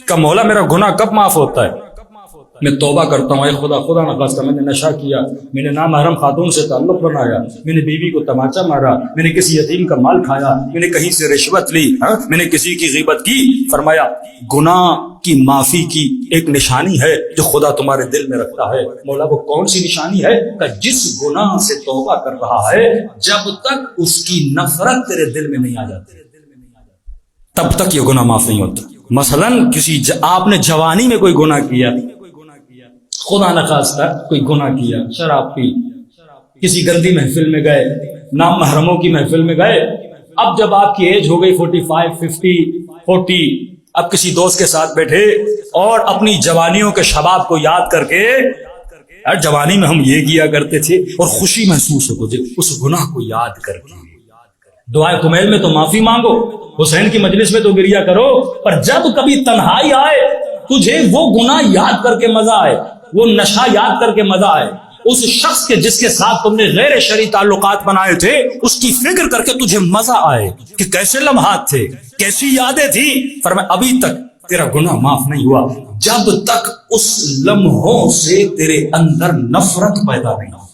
کہ مولا میرا گناہ کب معاف ہوتا ہے؟ میں توبہ کرتا ہوں، اے خدا نخواستہ میں نے نشہ کیا، میں نے نامحرم خاتون سے تعلق بنایا، میں نے بیوی کو تماچا مارا، میں نے کسی یتیم کا مال کھایا، میں نے کہیں سے رشوت لی، میں نے کسی کی غیبت کی۔ فرمایا گناہ کی معافی کی ایک نشانی ہے جو خدا تمہارے دل میں رکھتا ہے۔ مولا وہ کون سی نشانی ہے؟ کہ جس گناہ سے توبہ کر رہا ہے جب تک اس کی نفرت تیرے دل میں نہیں آ جاتی تب تک یہ گناہ معاف نہیں ہوتا۔ مثلاً آپ نے جوانی میں کوئی گناہ کیا، خدا نخواستہ کوئی گناہ کیا، شراب پی، کسی گندی محفل میں گئے، نام محرموں کی محفل میں گئے، اب جب آپ کی ایج ہو گئی 45 50 40، اب کسی دوست کے ساتھ بیٹھے اور اپنی جوانیوں کے شباب کو یاد کر کے، یار جوانی میں ہم یہ کیا کرتے تھے، اور خوشی محسوس ہو اس گناہ کو یاد کر کے۔ دعائے کمیل میں تو معافی مانگو، حسین کی مجلس میں تو گریا کرو، پر جب کبھی تنہائی آئے تجھے وہ گناہ یاد کر کے مزہ آئے، وہ نشہ یاد کر کے مزہ آئے، اس شخص کے جس کے ساتھ تم نے غیر شرعی تعلقات بنائے تھے اس کی فکر کر کے تجھے مزہ آئے کہ کیسے لمحات تھے، کیسی یادیں تھی۔ فرمایا ابھی تک تیرا گناہ معاف نہیں ہوا جب تک اس لمحوں سے تیرے اندر نفرت پیدا نہیں ہو۔